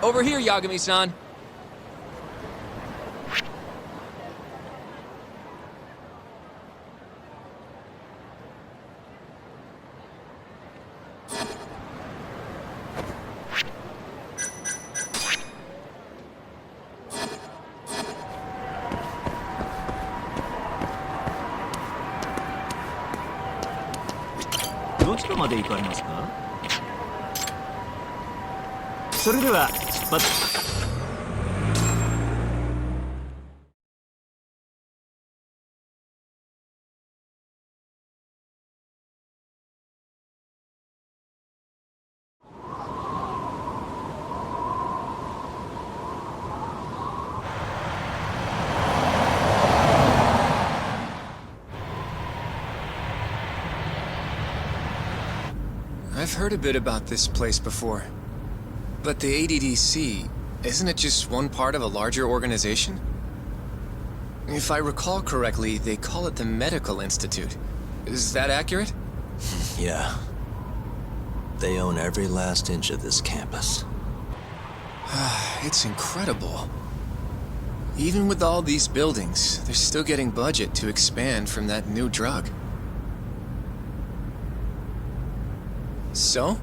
Over here, Yagami-san. I've heard a bit about this place before. But the ADDC, isn't it just one part of a larger organization? If I recall correctly, they call it the Medical Institute. Is that accurate? Yeah. They own every last inch of this campus. It's incredible. Even with all these buildings, they're still getting budget to expand from that new drug. So?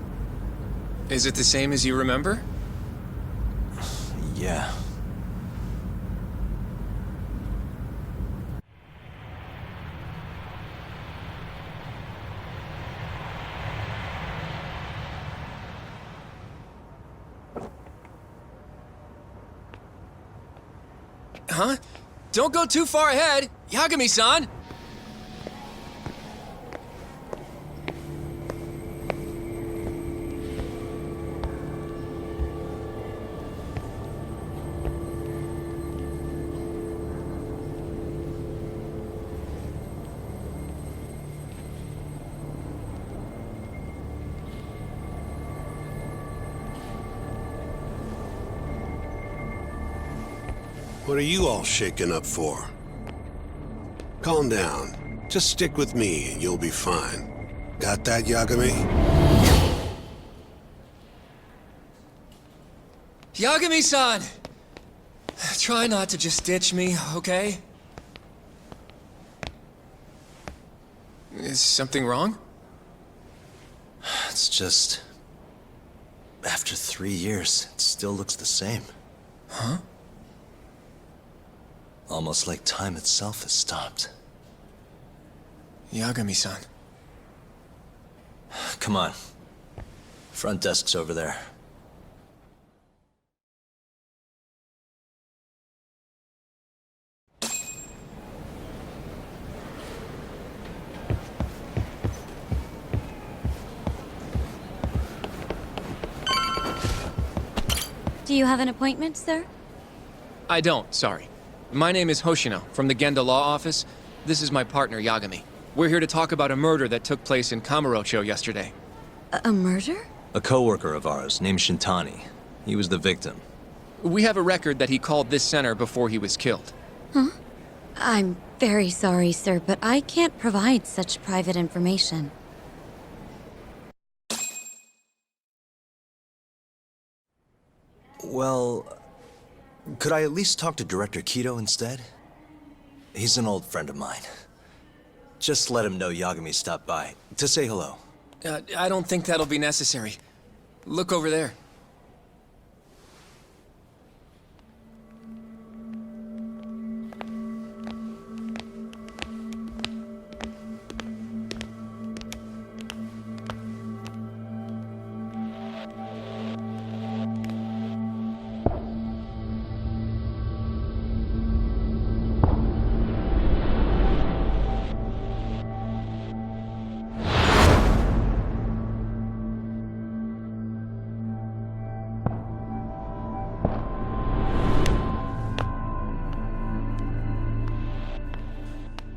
Is it the same as you remember? Yeah. Huh? Don't go too far ahead, Yagami-san! What are you all shaken up for? Calm down. Just stick with me and you'll be fine. Got that, Yagami? Yagami-san! Try not to just ditch me, okay? Is something wrong? It's just... After 3 years, it still looks the same. Huh? Almost like time itself has stopped. Yagami-san. Come on. Front desk's over there. Do you have an appointment, sir? I don't, sorry. My name is Hoshino, from the Genda Law Office. This is my partner, Yagami. We're here to talk about a murder that took place in Kamurocho yesterday. A murder? A coworker of ours named Shintani. He was the victim. We have a record that he called this center before he was killed. Huh? I'm very sorry, sir, but I can't provide such private information. Well, could I at least talk to Director Kido instead? He's an old friend of mine. Just let him know Yagami stopped by, to say hello. I don't think that'll be necessary. Look over there.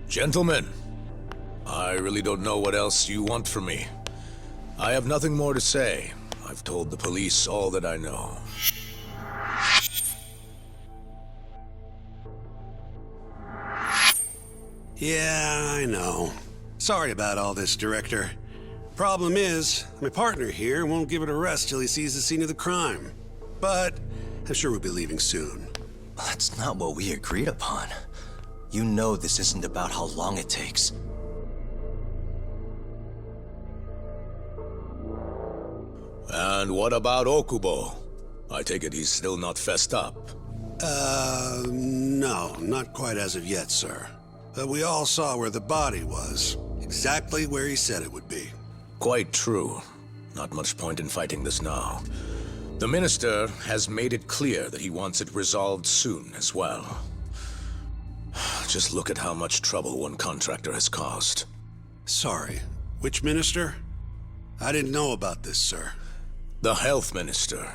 Gentlemen, I really don't know what else you want from me. I have nothing more to say. I've told the police all that I know. Yeah, I know. Sorry about all this, Director. Problem is, my partner here won't give it a rest till he sees the scene of the crime. but I'm sure we'll be leaving soon. That's not what we agreed upon. You know this isn't about how long it takes. And what about Okubo? I take it he's still not fessed up. No, not quite as of yet, sir. But we all saw where the body was. Exactly where he said it would be. Quite true. Not much point in fighting this now. The Minister has made it clear that he wants it resolved soon as well. Just look at how much trouble one contractor has caused. Sorry, which minister? I didn't know about this, sir. The Health Minister.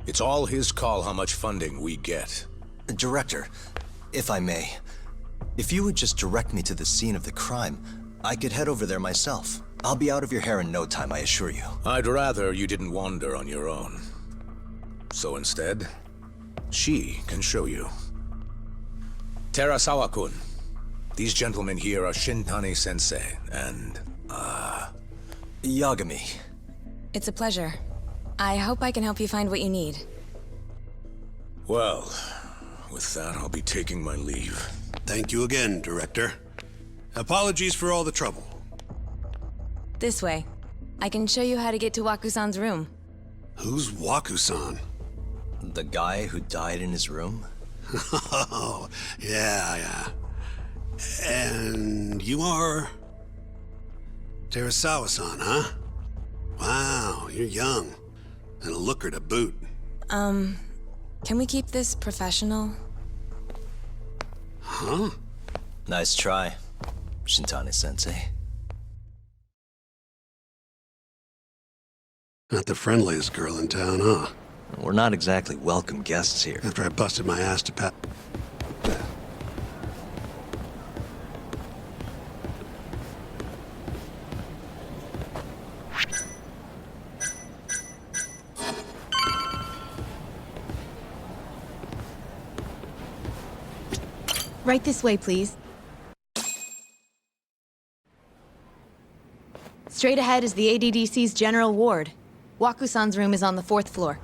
It's all his call how much funding we get. Director, if I may, if you would just direct me to the scene of the crime, I could head over there myself. I'll be out of your hair in no time, I assure you. I'd rather you didn't wander on your own. So instead, she can show you. Terasawa-kun, these gentlemen here are Shintani-sensei and, Yagami. It's a pleasure. I hope I can help you find what you need. Well, with that, I'll be taking my leave. Thank you again, Director. Apologies for all the trouble. This way. I can show you how to get to Waku-san's room. Who's Waku-san? The guy who died in his room? Oh, yeah. And you are... Terasawa-san, huh? Wow, you're young. And a looker to boot. Can we keep this professional? Huh? Nice try, Shintani-sensei. Not the friendliest girl in town, huh? We're not exactly welcome guests here. After I busted my ass to pat... Right this way, please. Straight ahead is the ADDC's general ward. Waku-san's room is on the 4th floor.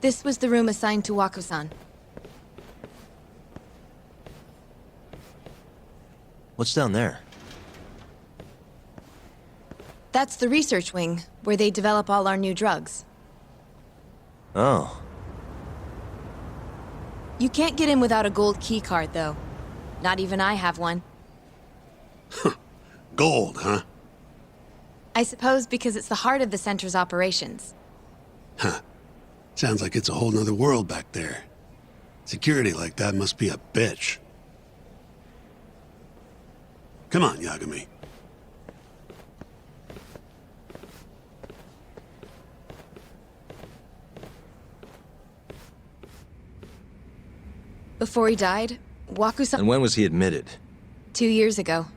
This was the room assigned to Waku-san. What's down there? That's the research wing, where they develop all our new drugs. Oh. You can't get in without a gold key card, though. Not even I have one. Gold, huh? I suppose because it's the heart of the center's operations. Huh. Sounds like it's a whole nother world back there. Security like that must be a bitch. Come on, Yagami. Before he died, Waku-san... And when was he admitted? 2 years ago.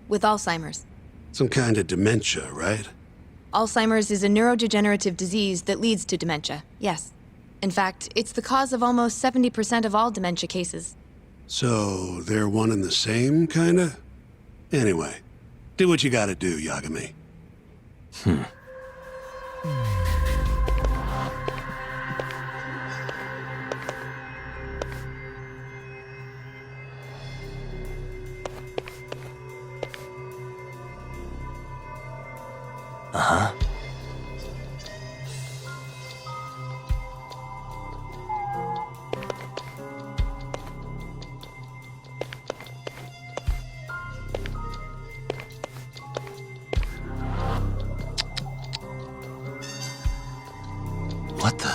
With Alzheimer's. Some kind of dementia, right? Alzheimer's is a neurodegenerative disease that leads to dementia, yes. In fact, it's the cause of almost 70% of all dementia cases. So, they're one and the same, kinda? Anyway, do what you gotta do, Yagami. Uh-huh. What the?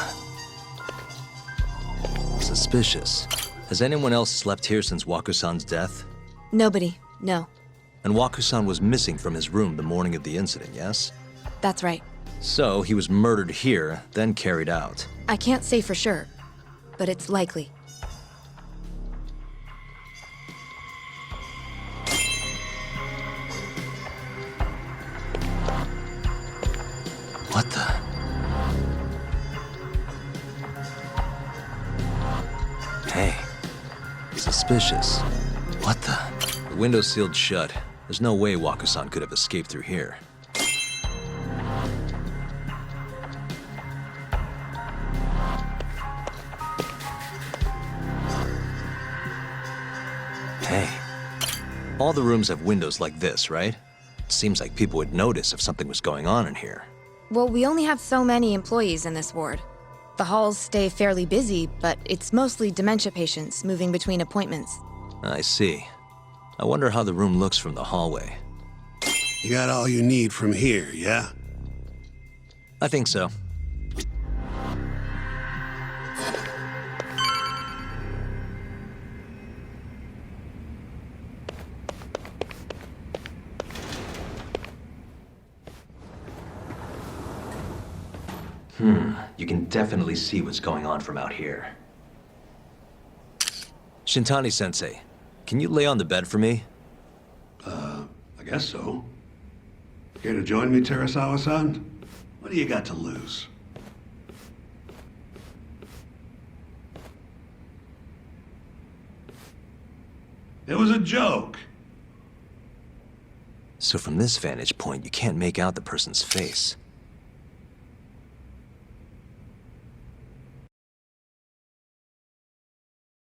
Suspicious. Has anyone else slept here since Waku-san's death? Nobody, no. And Waku-san was missing from his room the morning of the incident, yes? That's right. So, he was murdered here, then carried out. I can't say for sure. but it's likely. What the? Hey. Suspicious. What the? The window's sealed shut. There's no way Waku-san could have escaped through here. Hey. All the rooms have windows like this, right? Seems like people would notice if something was going on in here. Well, we only have so many employees in this ward. The halls stay fairly busy, but it's mostly dementia patients moving between appointments. I see. I wonder how the room looks from the hallway. You got all you need from here, yeah? I think so. You can definitely see what's going on from out here. Shintani-sensei, can you lay on the bed for me? I guess so. Care to join me, Terasawa-san? What do you got to lose? It was a joke. So from this vantage point, you can't make out the person's face.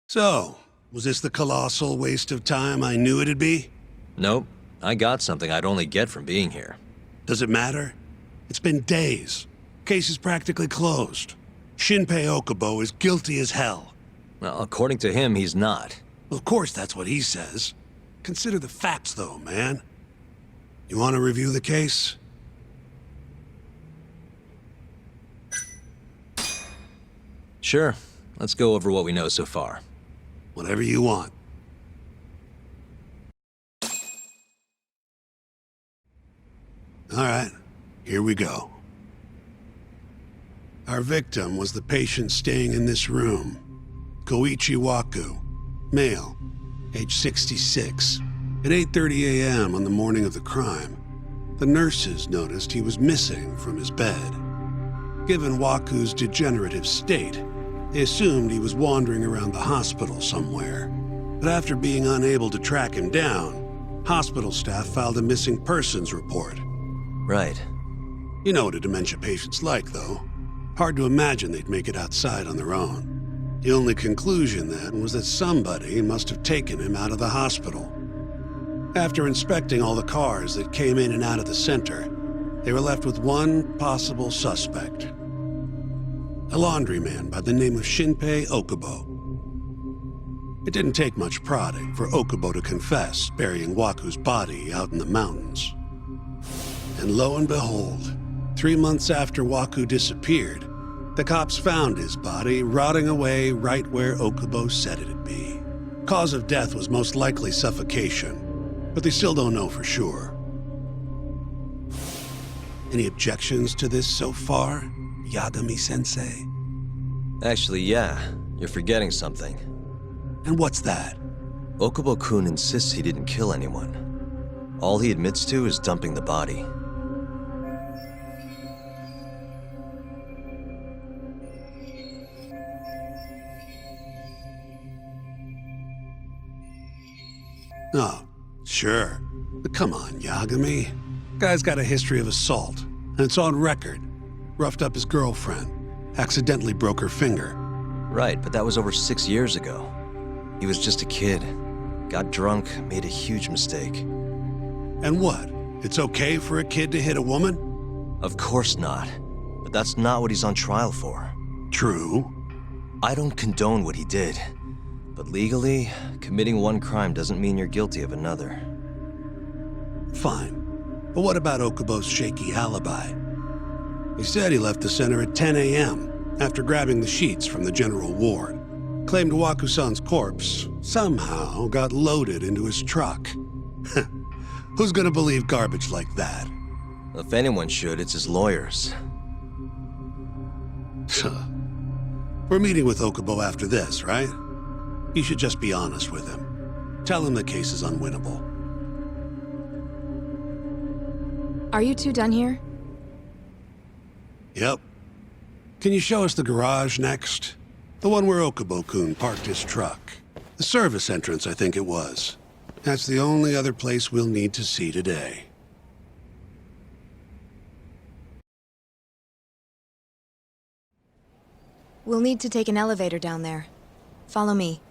So, was this the colossal waste of time I knew it'd be? Nope. I got something I'd only get from being here. Does it matter? It's been days. Case is practically closed. Shinpei Okubo is guilty as hell. Well, according to him, he's not. Of course that's what he says. Consider the facts though, man. You want to review the case? Sure. Let's go over what we know so far. Whatever you want. All right, here we go. Our victim was the patient staying in this room. Koichi Waku, male, age 66. At 8:30 a.m. on the morning of the crime, the nurses noticed he was missing from his bed. Given Waku's degenerative state, they assumed he was wandering around the hospital somewhere. But after being unable to track him down, hospital staff filed a missing persons report. Right. You know what a dementia patient's like, though. Hard to imagine they'd make it outside on their own. The only conclusion then was that somebody must have taken him out of the hospital. After inspecting all the cars that came in and out of the center, they were left with one possible suspect. A laundryman by the name of Shinpei Okubo. It didn't take much prodding for Okubo to confess burying Waku's body out in the mountains. And lo and behold, 3 months after Waku disappeared, the cops found his body rotting away right where Okubo said it'd be. Cause of death was most likely suffocation, but they still don't know for sure. Any objections to this so far, Yagami-sensei? Actually, yeah. You're forgetting something. And what's that? Okubo-kun insists he didn't kill anyone. All he admits to is dumping the body. Oh, sure. But come on, Yagami. Guy's got a history of assault, and it's on record. Roughed up his girlfriend, accidentally broke her finger. Right, but that was over 6 years ago. He was just a kid. Got drunk, made a huge mistake. And what? It's okay for a kid to hit a woman? Of course not. But that's not what he's on trial for. True. I don't condone what he did. But legally, committing one crime doesn't mean you're guilty of another. Fine. But what about Okubo's shaky alibi? He said he left the center at 10 a.m. after grabbing the sheets from the general ward. Claimed Waku-san's corpse somehow got loaded into his truck. Who's gonna believe garbage like that? If anyone should, it's his lawyers. We're meeting with Okubo after this, right? You should just be honest with him. Tell him the case is unwinnable. Are you two done here? Yep. Can you show us the garage next? The one where Okubo-kun parked his truck. The service entrance, I think it was. That's the only other place we'll need to see today. We'll need to take an elevator down there. Follow me.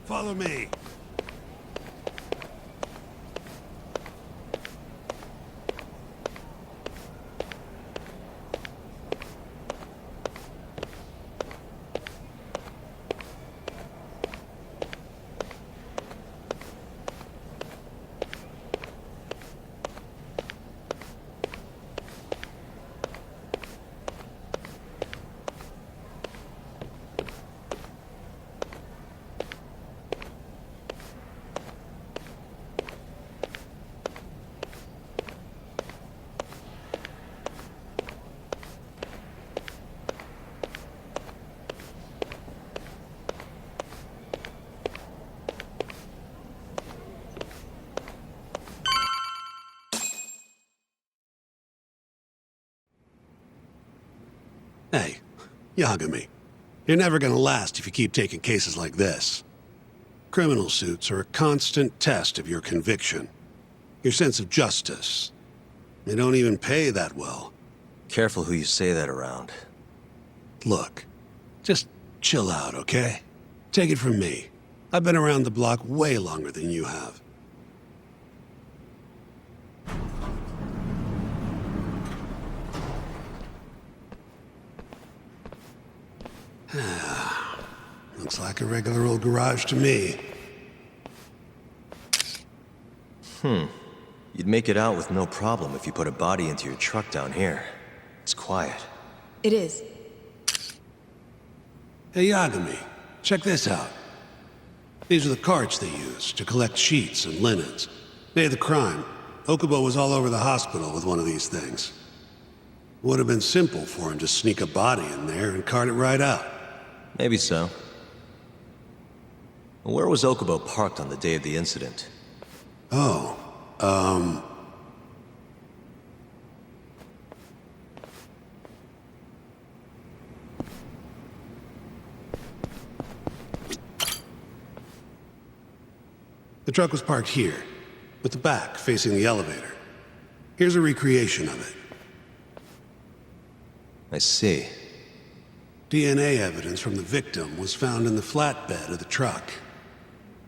Follow me. Hey, Yagami. You're never gonna last if you keep taking cases like this. Criminal suits are a constant test of your conviction, your sense of justice. They don't even pay that well. Careful who you say that around. Look, just chill out, okay? Take it from me. I've been around the block way longer than you have. Looks like a regular old garage to me. You'd make it out with no problem if you put a body into your truck down here. It's quiet. It is. Hey, Yagami, check this out. These are the carts they use to collect sheets and linens. Day of the crime, Okubo was all over the hospital with one of these things. Would have been simple for him to sneak a body in there and cart it right out. Maybe so. Where was Okubo parked on the day of the incident? Oh, the truck was parked here, with the back facing the elevator. Here's a recreation of it. I see. DNA evidence from the victim was found in the flatbed of the truck.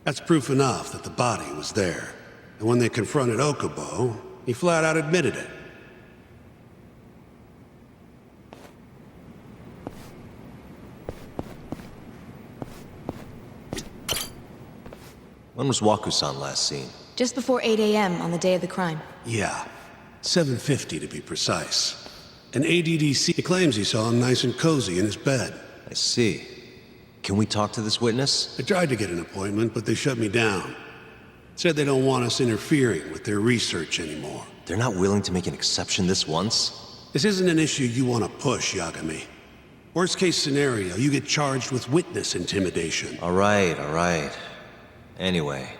That's proof enough that the body was there. And when they confronted Okubo, he flat out admitted it. When was Waku-san last seen? Just before 8 a.m. on the day of the crime. Yeah, 7:50 to be precise. An ADDC claims he saw him nice and cozy in his bed. I see. Can we talk to this witness? I tried to get an appointment, but they shut me down. Said they don't want us interfering with their research anymore. They're not willing to make an exception this once? This isn't an issue you want to push, Yagami. Worst case scenario, you get charged with witness intimidation. All right. Anyway,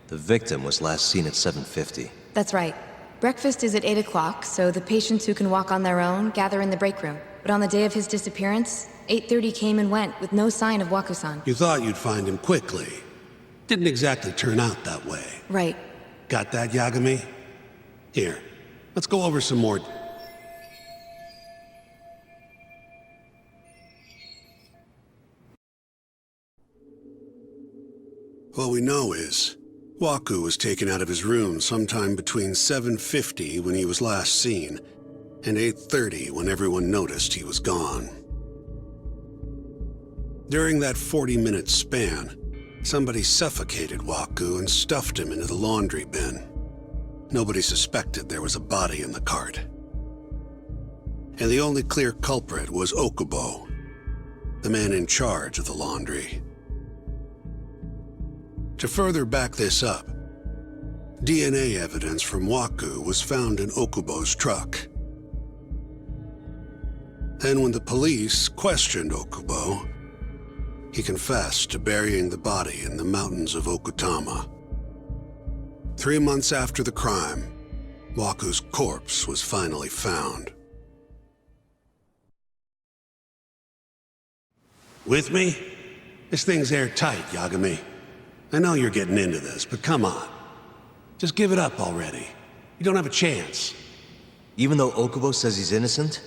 the victim was last seen at 7:50. That's right. Breakfast is at 8 o'clock, so the patients who can walk on their own gather in the break room. But on the day of his disappearance, 8:30 came and went with no sign of Waku-san. You thought you'd find him quickly. Didn't exactly turn out that way. Right. Got that, Yagami? Here, let's go over some more. What we know is, Waku was taken out of his room sometime between 7:50 when he was last seen, and 8:30 when everyone noticed he was gone. During that 40-minute span, somebody suffocated Waku and stuffed him into the laundry bin. Nobody suspected there was a body in the cart. And the only clear culprit was Okubo, the man in charge of the laundry. To further back this up, DNA evidence from Waku was found in Okubo's truck. And when the police questioned Okubo, he confessed to burying the body in the mountains of Okutama. 3 months after the crime, Waku's corpse was finally found. With me? This thing's airtight, Yagami. I know you're getting into this, but come on. Just give it up already. You don't have a chance. Even though Okubo says he's innocent,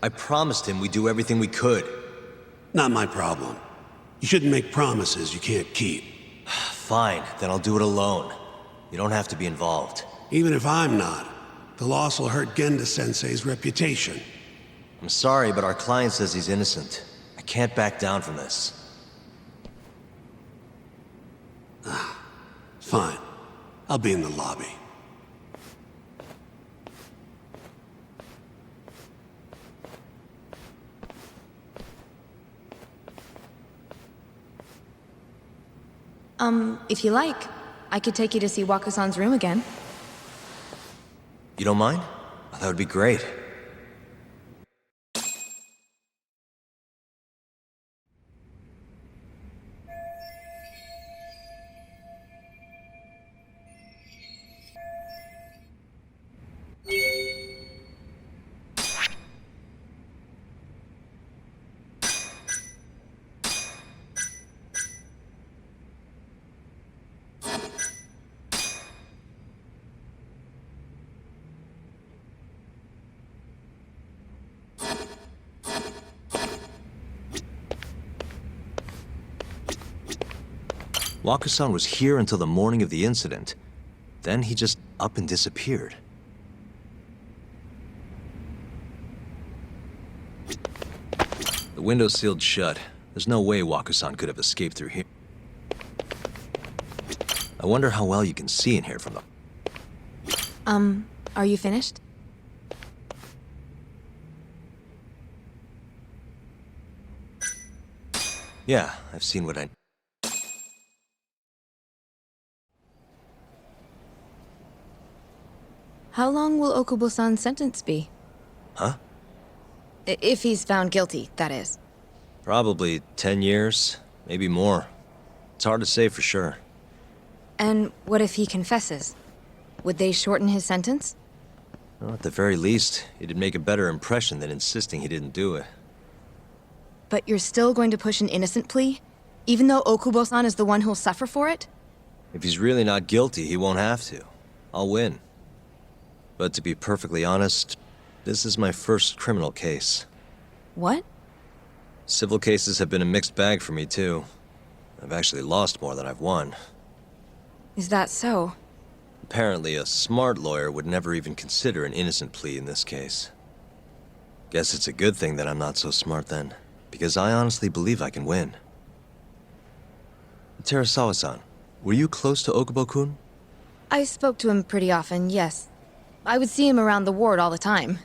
I promised him we'd do everything we could. Not my problem. You shouldn't make promises you can't keep. Fine, then I'll do it alone. You don't have to be involved. Even if I'm not, the loss will hurt Genda-sensei's reputation. I'm sorry, but our client says he's innocent. I can't back down from this. Fine. I'll be in the lobby. If you like, I could take you to see Wako-san's room again. You don't mind? That would be great. Wako-san was here until the morning of the incident. Then he just up and disappeared. The window's sealed shut. There's no way Wako-san could have escaped through here. I wonder how well you can see in here from the... Are you finished? Yeah, I've seen what I... How long will Okubo-san's sentence be? Huh? If he's found guilty, that is. Probably 10 years, maybe more. It's hard to say for sure. And what if he confesses? Would they shorten his sentence? Well, at the very least, it'd make a better impression than insisting he didn't do it. But you're still going to push an innocent plea? Even though Okubo-san is the one who'll suffer for it? If he's really not guilty, he won't have to. I'll win. But to be perfectly honest, this is my first criminal case. What? Civil cases have been a mixed bag for me, too. I've actually lost more than I've won. Is that so? Apparently, a smart lawyer would never even consider an innocent plea in this case. Guess it's a good thing that I'm not so smart then, because I honestly believe I can win. Terasawa-san, were you close to Okubo-kun? I spoke to him pretty often, yes. I would see him around the ward all the time.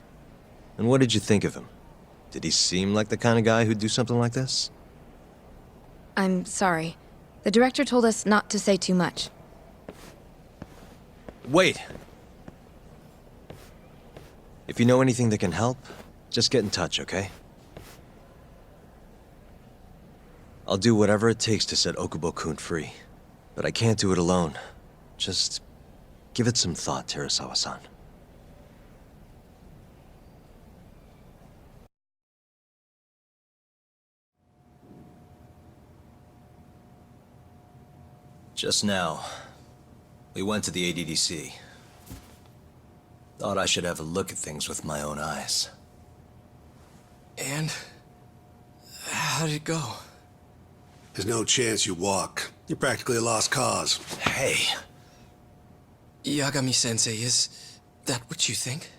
And what did you think of him? Did he seem like the kind of guy who'd do something like this? I'm sorry. The director told us not to say too much. Wait! If you know anything that can help, just get in touch, okay? I'll do whatever it takes to set Okubo-kun free. But I can't do it alone. Just give it some thought, Terasawa-san. Just now, we went to the ADDC. Thought I should have a look at things with my own eyes. And? How did it go? There's no chance you walk. You're practically a lost cause. Hey, Yagami-sensei, is that what you think?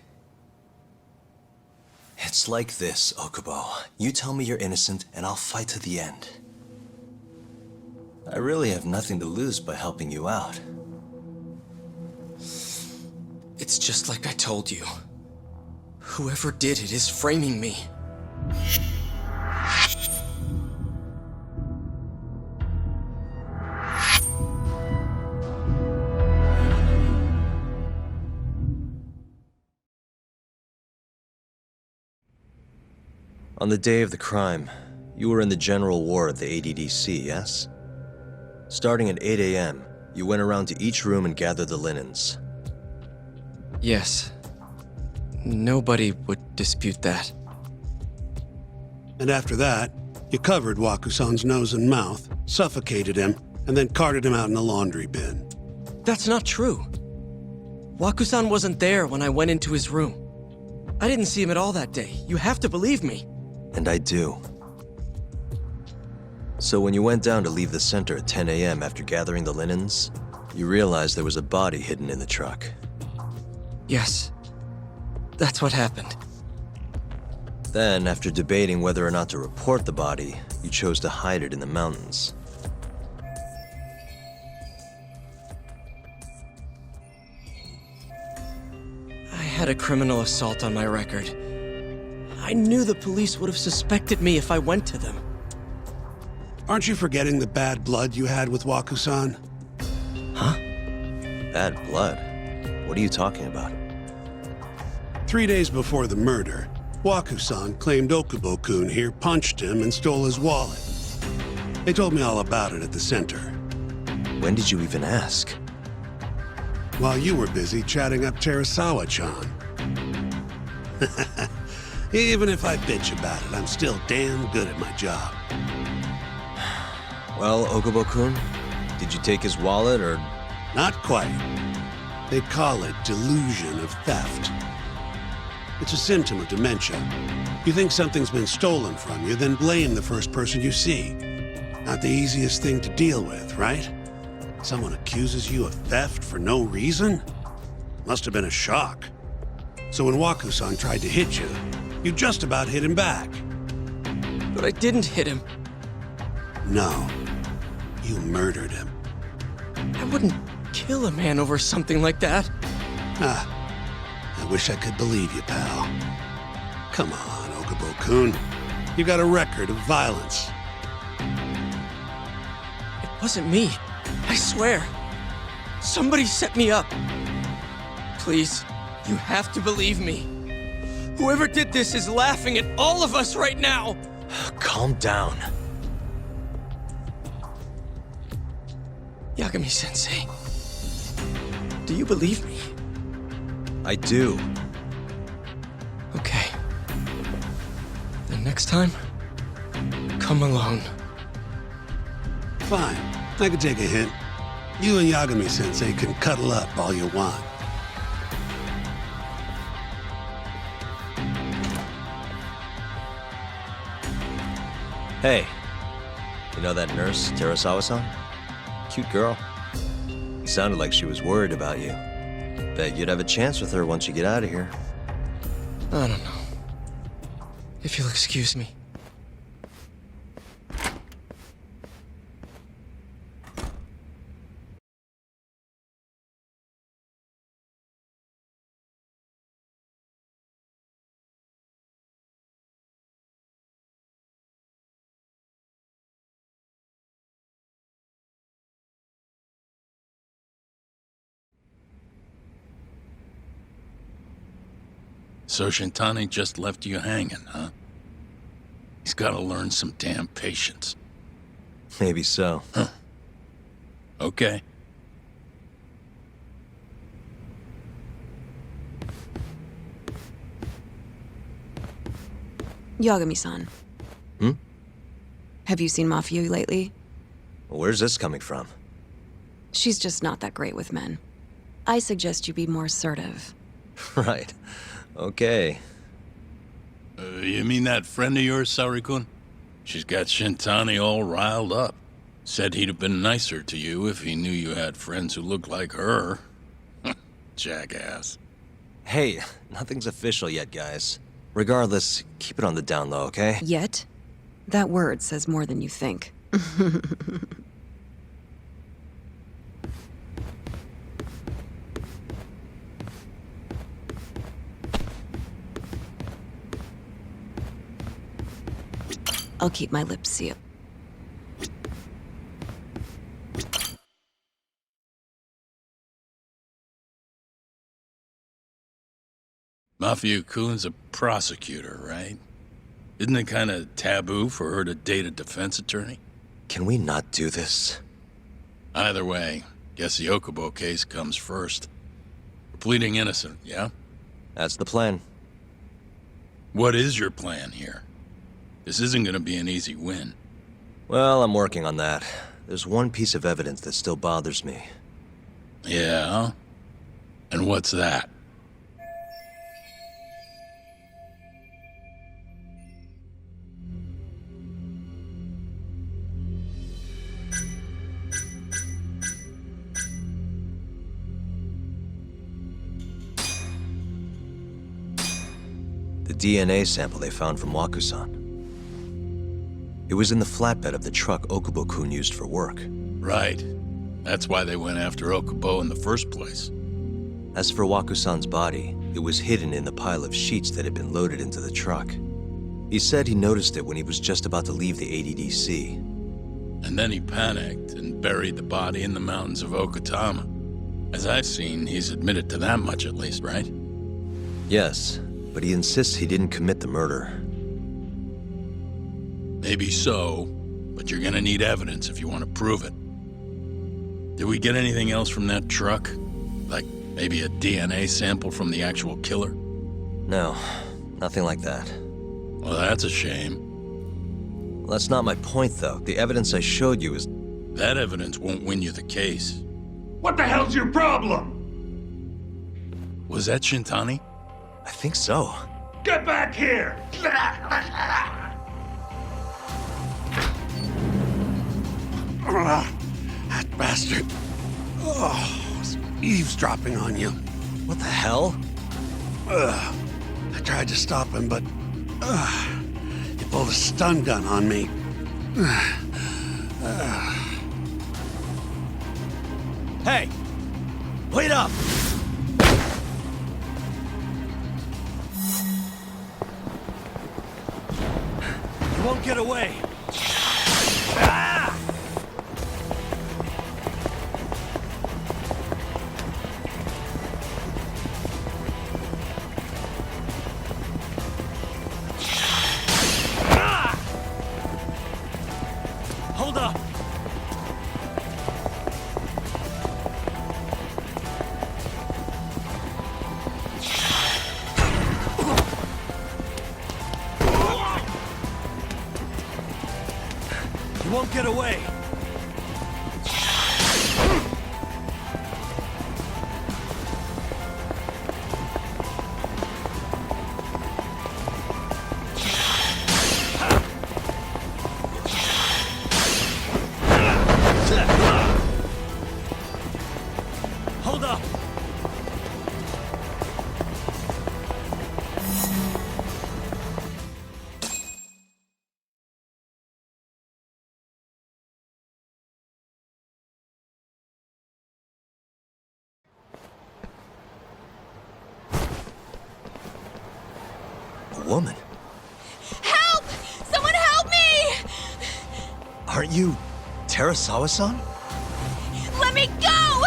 it's like this, Okubo. You tell me you're innocent, and I'll fight to the end. I really have nothing to lose by helping you out. It's just like I told you. Whoever did it is framing me. On the day of the crime, you were in the general ward at the ADDC, yes? Starting at 8 a.m., you went around to each room and gathered the linens. Yes. Nobody would dispute that. And after that, you covered Wakusan's nose and mouth, suffocated him, and then carted him out in the laundry bin. That's not true. Wakusan wasn't there when I went into his room. I didn't see him at all that day. You have to believe me. And I do. So when you went down to leave the center at 10 a.m. after gathering the linens, you realized there was a body hidden in the truck. Yes. That's what happened. Then, after debating whether or not to report the body, you chose to hide it in the mountains. I had a criminal assault on my record. I knew the police would have suspected me if I went to them. Aren't you forgetting the bad blood you had with Wakusan? Huh? Bad blood? What are you talking about? 3 days before the murder, Wakusan claimed Okubo-kun here punched him and stole his wallet. They told me all about it at the center. When did you even ask? While you were busy chatting up Terasawa-chan. Even if I bitch about it, I'm still damn good at my job. Well, Okubo-kun, did you take his wallet or... Not quite. They call it delusion of theft. It's a symptom of dementia. You think something's been stolen from you, then blame the first person you see. Not the easiest thing to deal with, right? Someone accuses you of theft for no reason? Must have been a shock. So when Wakusan tried to hit you, you just about hit him back. But I didn't hit him. No, you murdered him. I wouldn't kill a man over something like that. I wish I could believe you, pal. Come on, Okubo-kun. You got a record of violence. It wasn't me. I swear. Somebody set me up. Please, you have to believe me. Whoever did this is laughing at all of us right now. Calm down. Yagami-sensei, do you believe me? I do. Okay. Then next time, come alone. Fine, I can take a hint. You and Yagami-sensei can cuddle up all you want. Hey, you know that nurse, Terasawa-san? Cute girl. Sounded like she was worried about you. Bet you'd have a chance with her once you get out of here. I don't know. If you'll excuse me. So Shintani just left you hanging, huh? He's gotta learn some damn patience. Maybe so. Okay. Yagami-san. Hmm? Have you seen Mafia lately? Where's this coming from? She's just not that great with men. I suggest you be more assertive. Right. Okay. You mean that friend of yours, Saori-kun? She's got Shintani all riled up. Said he'd have been nicer to you if he knew you had friends who looked like her. Jackass. Hey, nothing's official yet, guys. Regardless, keep it on the down low, okay? Yet? That word says more than you think. I'll keep my lips sealed. Mafia-kun's a prosecutor, right? Isn't it kind of taboo for her to date a defense attorney? Can we not do this? Either way, guess the Okubo case comes first. We're pleading innocent, yeah? That's the plan. What is your plan here? This isn't gonna be an easy win. Well, I'm working on that. There's one piece of evidence that still bothers me. Yeah? And what's that? The DNA sample they found from Wakusan. It was in the flatbed of the truck Okubo-kun used for work. Right. That's why they went after Okubo in the first place. As for Wakusan's body, it was hidden in the pile of sheets that had been loaded into the truck. He said he noticed it when he was just about to leave the ADDC. And then he panicked and buried the body in the mountains of Okutama. As I've seen, he's admitted to that much at least, right? Yes, but he insists he didn't commit the murder. Maybe so, but you're gonna need evidence if you want to prove it. Did we get anything else from that truck? Like maybe a DNA sample from the actual killer? No, nothing like that. Well, that's a shame. Well, that's not my point, though. The evidence I showed you is... That evidence won't win you the case. What the hell's your problem? Was that Shintani? I think so. Get back here! That bastard. Oh, he's eavesdropping on you. What the hell? I tried to stop him, but he pulled a stun gun on me. Hey! Wait up! You won't get away! Hold up! You won't get away! Hold up! A woman? Help! Someone help me! Aren't you Terasawa-san? Let me go!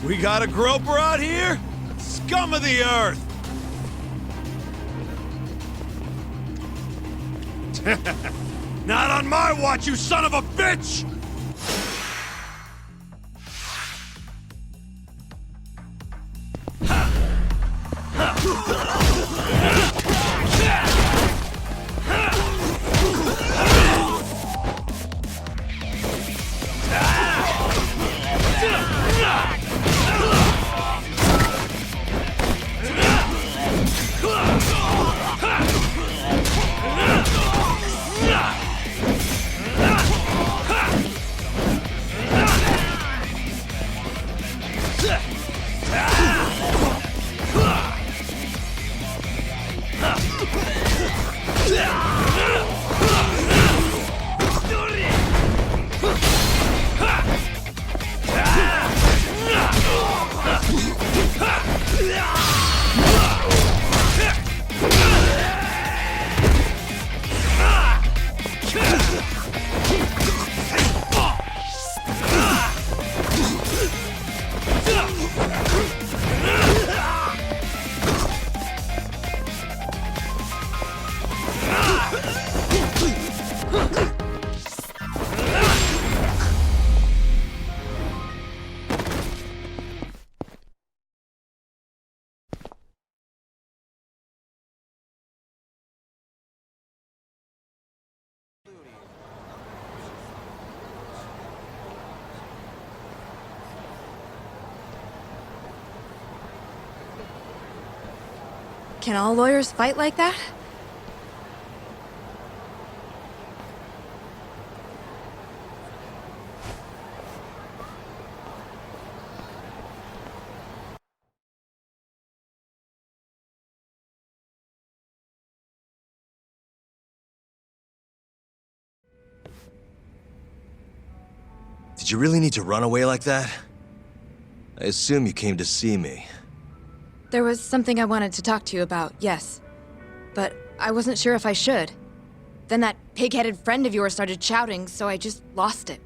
We got a groper out here? Scum of the earth! Not on my watch, you son of a bitch! Can all lawyers fight like that? Did you really need to run away like that? I assume you came to see me. There was something I wanted to talk to you about, yes. But I wasn't sure if I should. Then that pig-headed friend of yours started shouting, so I just lost it.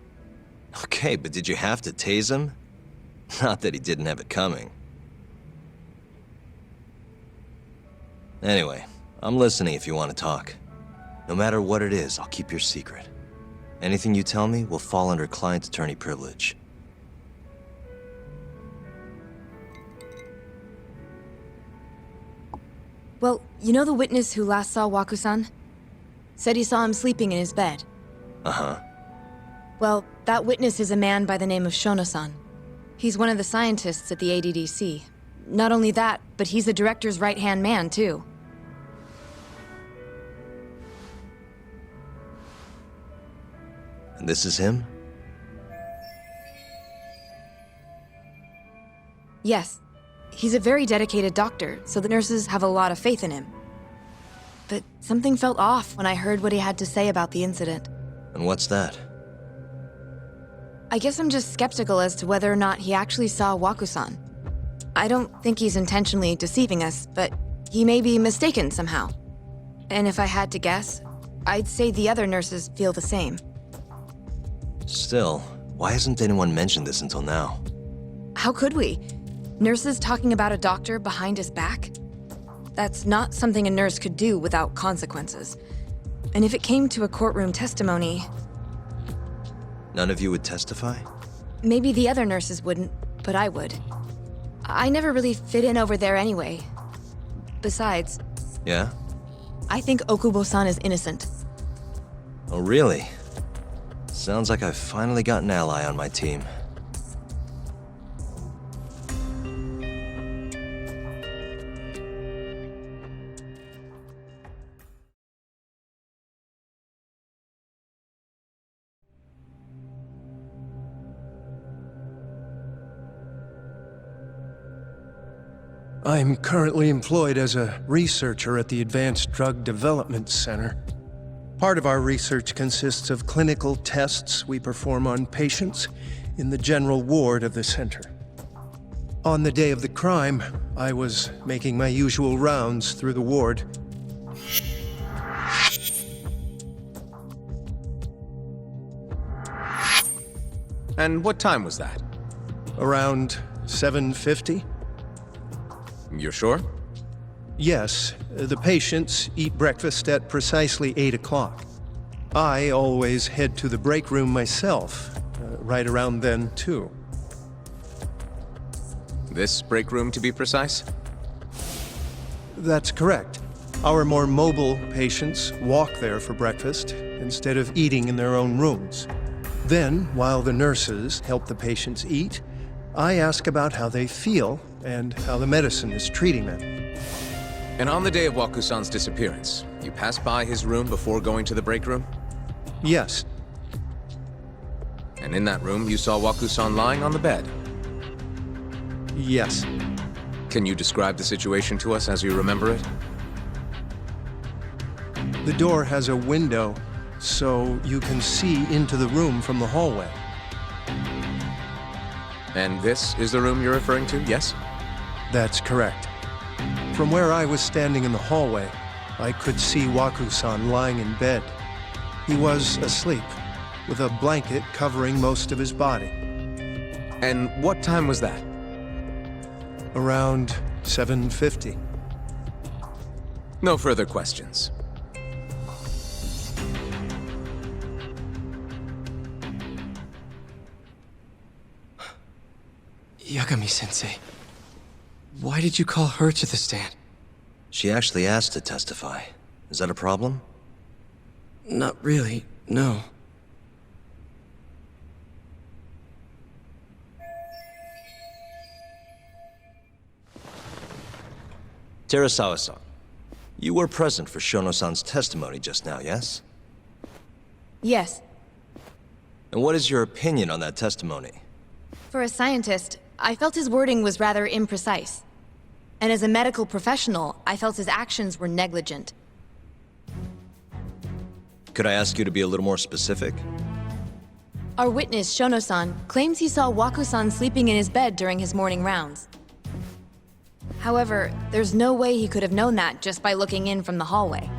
Okay, but did you have to tase him? Not that he didn't have it coming. Anyway, I'm listening if you want to talk. No matter what it is, I'll keep your secret. Anything you tell me will fall under client attorney privilege. Well, you know the witness who last saw Waku-san? Said he saw him sleeping in his bed. Uh-huh. Well, that witness is a man by the name of Shono-san. He's one of the scientists at the ADDC. Not only that, but he's the director's right-hand man, too. And this is him? Yes. He's a very dedicated doctor, so the nurses have a lot of faith in him. But something felt off when I heard what he had to say about the incident. And what's that? I guess I'm just skeptical as to whether or not he actually saw Waku-san. I don't think he's intentionally deceiving us, but he may be mistaken somehow. And if I had to guess, I'd say the other nurses feel the same. Still, why hasn't anyone mentioned this until now? How could we? Nurses talking about a doctor behind his back? That's not something a nurse could do without consequences. And if it came to a courtroom testimony... None of you would testify? Maybe the other nurses wouldn't, but I would. I never really fit in over there anyway. Besides... Yeah? I think Okubo-san is innocent. Oh, really? Sounds like I've finally got an ally on my team. I'm currently employed as a researcher at the Advanced Drug Development Center. Part of our research consists of clinical tests we perform on patients in the general ward of the center. On the day of the crime, I was making my usual rounds through the ward. And what time was that? Around 7:50? You're sure? Yes, the patients eat breakfast at precisely 8 o'clock. I always head to the break room myself, right around then, too. This break room, to be precise? That's correct. Our more mobile patients walk there for breakfast instead of eating in their own rooms. Then, while the nurses help the patients eat, I ask about how they feel and how the medicine is treating them. And on the day of Waku-san's disappearance, you passed by his room before going to the break room? Yes. And in that room, you saw Waku-san lying on the bed? Yes. Can you describe the situation to us as you remember it? The door has a window, so you can see into the room from the hallway. And this is the room you're referring to, yes? That's correct. From where I was standing in the hallway, I could see Waku-san lying in bed. He was asleep, with a blanket covering most of his body. And what time was that? Around 7:50. No further questions. Yagami-sensei, why did you call her to the stand? She actually asked to testify. Is that a problem? Not really, no. Terasawa-san, you were present for Shono-san's testimony just now, yes? Yes. And what is your opinion on that testimony? For a scientist, I felt his wording was rather imprecise. And as a medical professional, I felt his actions were negligent. Could I ask you to be a little more specific? Our witness, Shono-san, claims he saw Waku-san sleeping in his bed during his morning rounds. However, there's no way he could have known that just by looking in from the hallway.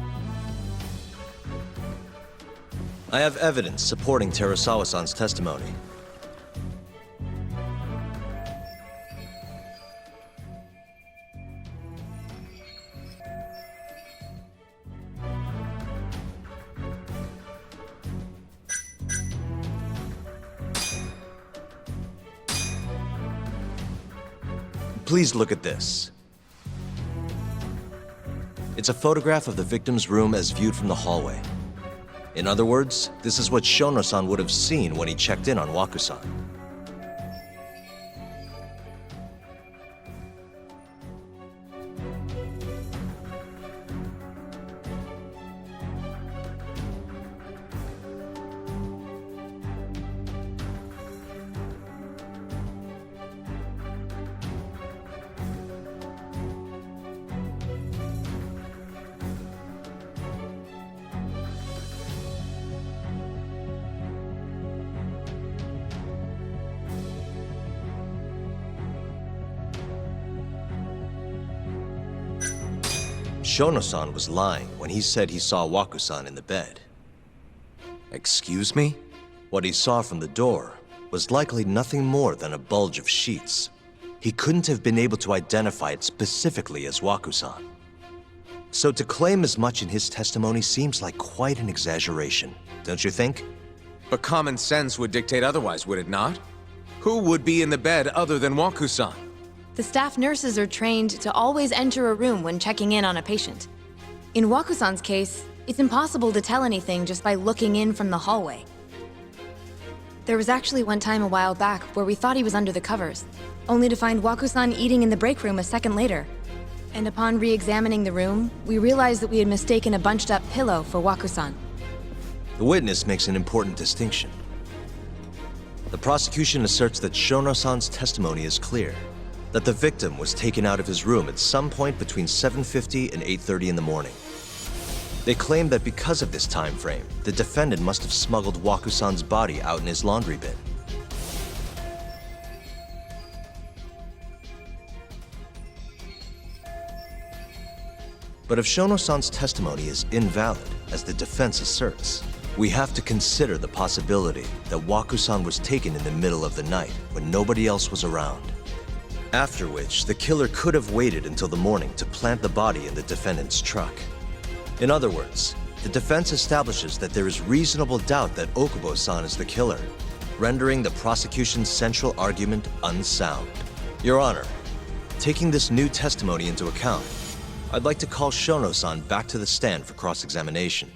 I have evidence supporting Terasawa-san's testimony. Please look at this. It's a photograph of the victim's room as viewed from the hallway. In other words, this is what Shono-san would have seen when he checked in on Waku-san. Shono-san was lying when he said he saw Waku-san in the bed. Excuse me? What he saw from the door was likely nothing more than a bulge of sheets. He couldn't have been able to identify it specifically as Waku-san. So to claim as much in his testimony seems like quite an exaggeration, don't you think? But common sense would dictate otherwise, would it not? Who would be in the bed other than Waku-san? The staff nurses are trained to always enter a room when checking in on a patient. In Waku-san's case, it's impossible to tell anything just by looking in from the hallway. There was actually one time a while back where we thought he was under the covers, only to find Waku-san eating in the break room a second later. And upon re-examining the room, we realized that we had mistaken a bunched-up pillow for Waku-san. The witness makes an important distinction. The prosecution asserts that Shono-san's testimony is clear, that the victim was taken out of his room at some point between 7:50 and 8:30 in the morning. They claim that because of this time frame, the defendant must have smuggled Waku-san's body out in his laundry bin. But if Shono-san's testimony is invalid, as the defense asserts, we have to consider the possibility that Waku-san was taken in the middle of the night when nobody else was around. After which, the killer could have waited until the morning to plant the body in the defendant's truck. In other words, the defense establishes that there is reasonable doubt that Okubo-san is the killer, rendering the prosecution's central argument unsound. Your Honor, taking this new testimony into account, I'd like to call Shono-san back to the stand for cross-examination.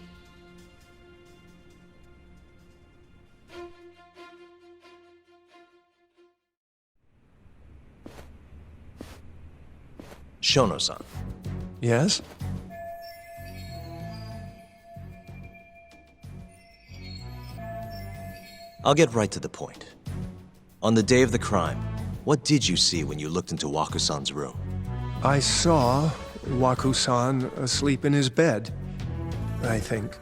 Shono-san. Yes? I'll get right to the point. On the day of the crime, what did you see when you looked into Waku-san's room? I saw Waku-san asleep in his bed, I think.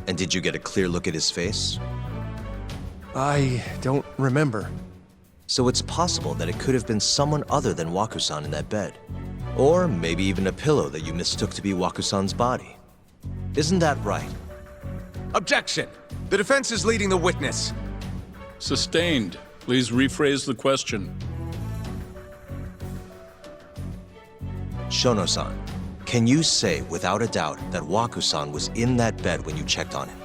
And did you get a clear look at his face? I don't remember. So it's possible that it could have been someone other than Waku-san in that bed. Or maybe even a pillow that you mistook to be Waku-san's body. Isn't that right? Objection! The defense is leading the witness. Sustained. Please rephrase the question. Shono-san, can you say without a doubt that Waku-san was in that bed when you checked on him?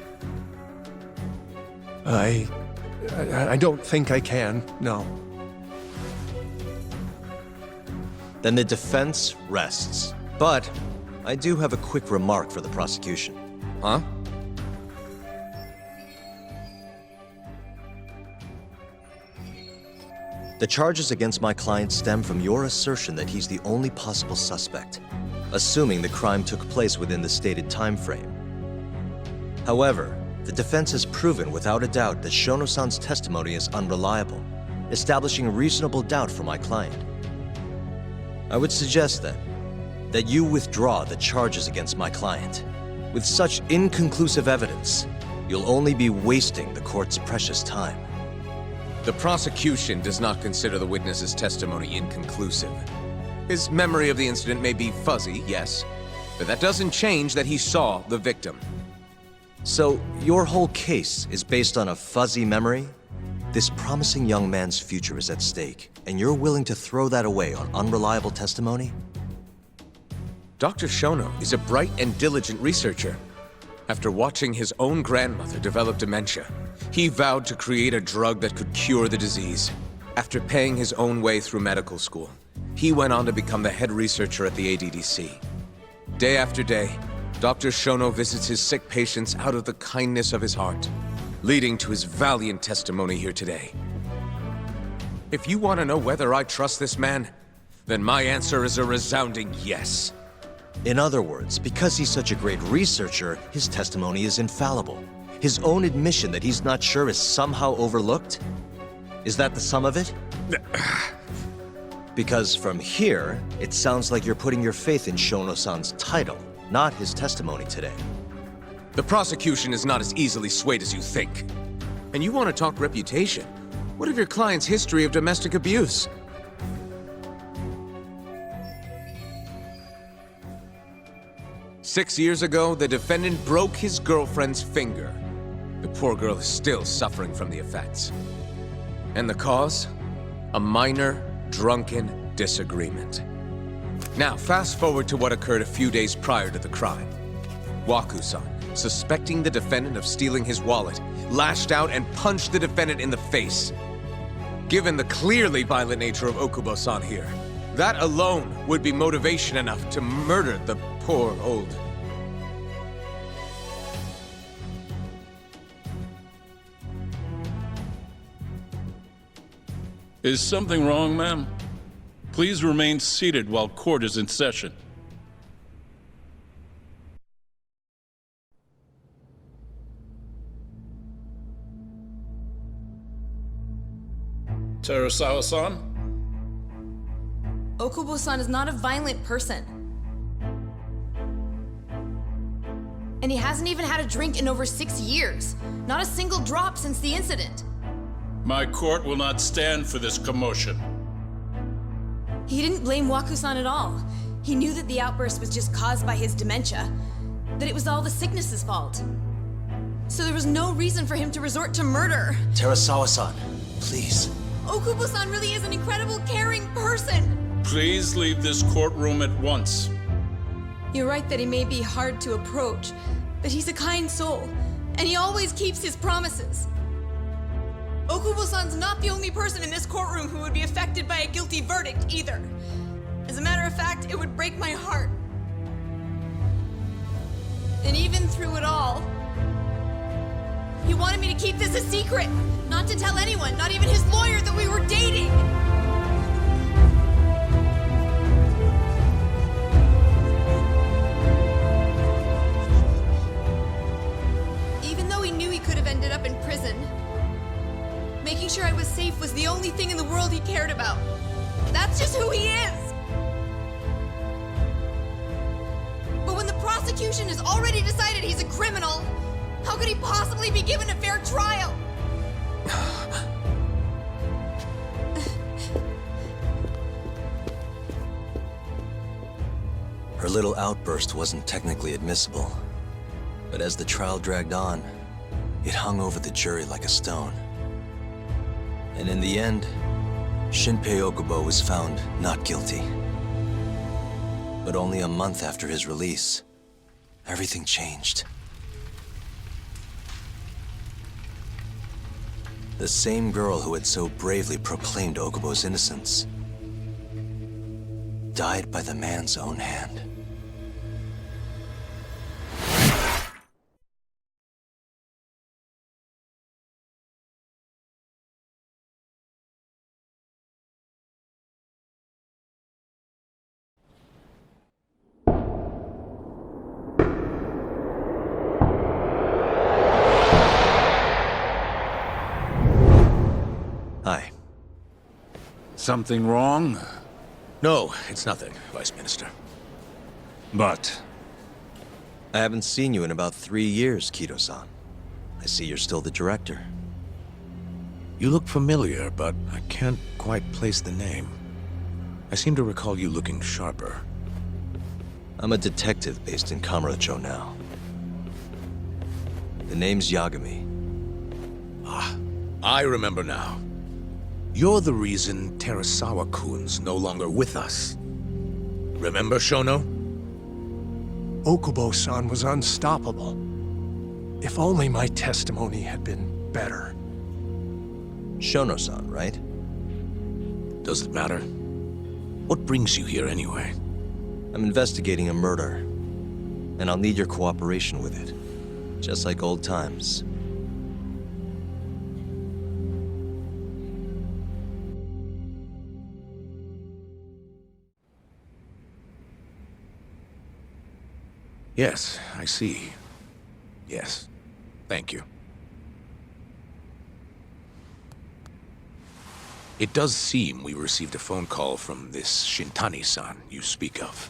I don't think I can, no. Then the defense rests. But I do have a quick remark for the prosecution. Huh? The charges against my client stem from your assertion that he's the only possible suspect. assuming the crime took place within the stated time frame. However, the defense has proven without a doubt that Shono-san's testimony is unreliable, establishing reasonable doubt for my client. I would suggest then that you withdraw the charges against my client. With such inconclusive evidence, you'll only be wasting the court's precious time. The prosecution does not consider the witness's testimony inconclusive. His memory of the incident may be fuzzy, yes, but that doesn't change that he saw the victim. So, your whole case is based on a fuzzy memory? This promising young man's future is at stake, and you're willing to throw that away on unreliable testimony? Dr. Shono is a bright and diligent researcher. After watching his own grandmother develop dementia, he vowed to create a drug that could cure the disease. After paying his own way through medical school, he went on to become the head researcher at the ADDC. Day after day, Dr. Shono visits his sick patients out of the kindness of his heart, leading to his valiant testimony here today. If you want to know whether I trust this man, then my answer is a resounding yes. In other words, because he's such a great researcher, his testimony is infallible. His own admission that he's not sure is somehow overlooked? Is that the sum of it? Because from here, it sounds like you're putting your faith in Shono-san's title, not his testimony today. The prosecution is not as easily swayed as you think. And you want to talk reputation? What of your client's history of domestic abuse? Six years ago, the defendant broke his girlfriend's finger. The poor girl is still suffering from the effects. And the cause? A minor, drunken disagreement. Now, fast forward to what occurred a few days prior to the crime. Waku-san, suspecting the defendant of stealing his wallet, lashed out and punched the defendant in the face. Given the clearly violent nature of Okubo-san here, that alone would be motivation enough to murder the poor old... Is something wrong, ma'am? Please remain seated while court is in session. Terasawa-san? Okubo-san is not a violent person. And he hasn't even had a drink in over 6 years. Not a single drop since the incident. My court will not stand for this commotion. He didn't blame Waku-san at all. He knew that the outburst was just caused by his dementia, that it was all the sickness's fault. So there was no reason for him to resort to murder. Terasawa-san, please. Okubo-san really is an incredible, caring person. Please leave this courtroom at once. You're right that he may be hard to approach, but he's a kind soul, and he always keeps his promises. Okubo-san's not the only person in this courtroom who would be affected by a guilty verdict, either. As a matter of fact, it would break my heart. And even through it all, he wanted me to keep this a secret, not to tell anyone, not even his lawyer, that we were dating. Even though he knew he could have ended up in prison, making sure I was safe was the only thing in the world he cared about. That's just who he is! But when the prosecution has already decided he's a criminal, how could he possibly be given a fair trial? Her little outburst wasn't technically admissible, but as the trial dragged on, it hung over the jury like a stone. And in the end, Shinpei Okubo was found not guilty. But only a month after his release, everything changed. The same girl who had so bravely proclaimed Okubo's innocence died by the man's own hand. Something wrong? No, it's nothing, Vice Minister. But... I haven't seen you in about 3 years, Kido-san. I see you're still the director. You look familiar, but I can't quite place the name. I seem to recall you looking sharper. I'm a detective based in Kamurocho now. The name's Yagami. Ah, I remember now. You're the reason Terasawa-kun's no longer with us. Remember, Shono? Okubo-san was unstoppable. If only my testimony had been better. Shono-san, right? Does it matter? What brings you here anyway? I'm investigating a murder, and I'll need your cooperation with it. Just like old times. Yes, I see. Yes. Thank you. It does seem we received a phone call from this Shintani-san you speak of.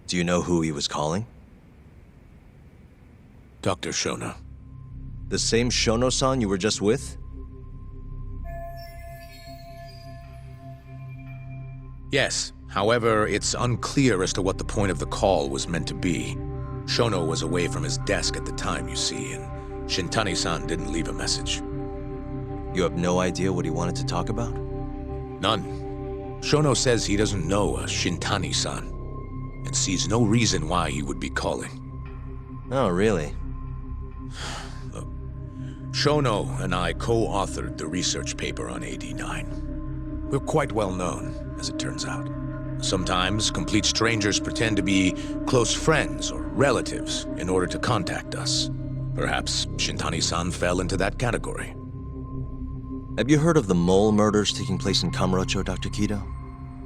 Do you know who he was calling? Dr. Shono. The same Shono-san you were just with? Yes. However, it's unclear as to what the point of the call was meant to be. Shono was away from his desk at the time, you see, and Shintani-san didn't leave a message. You have no idea what he wanted to talk about? None. Shono says he doesn't know a Shintani-san, and sees no reason why he would be calling. Oh, really? Look, Shono and I co-authored the research paper on AD9. We're quite well known, as it turns out. Sometimes, complete strangers pretend to be close friends or relatives in order to contact us. Perhaps Shintani-san fell into that category. Have you heard of the mole murders taking place in Kamurocho, Dr. Kido?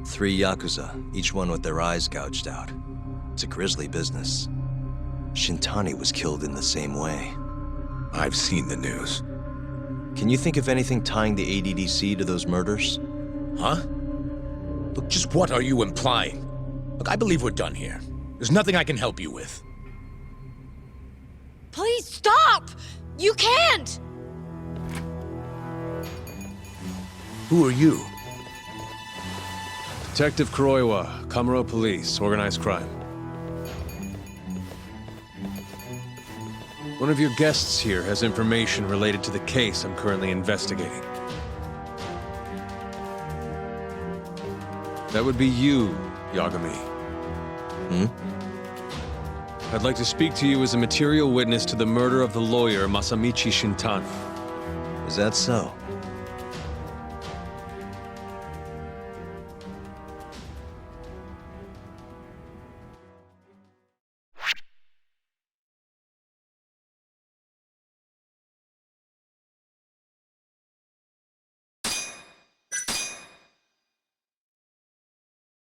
3 Yakuza, each one with their eyes gouged out. It's a grisly business. Shintani was killed in the same way. I've seen the news. Can you think of anything tying the ADDC to those murders? Huh? Look, just what are you implying? Look, I believe we're done here. There's nothing I can help you with. Please stop! You can't! Who are you? Detective Kuroiwa, Kamuro Police, Organized Crime. One of your guests here has information related to the case I'm currently investigating. That would be you, Yagami. I'd like to speak to you as a material witness to the murder of the lawyer Masamichi Shintani. Is that so?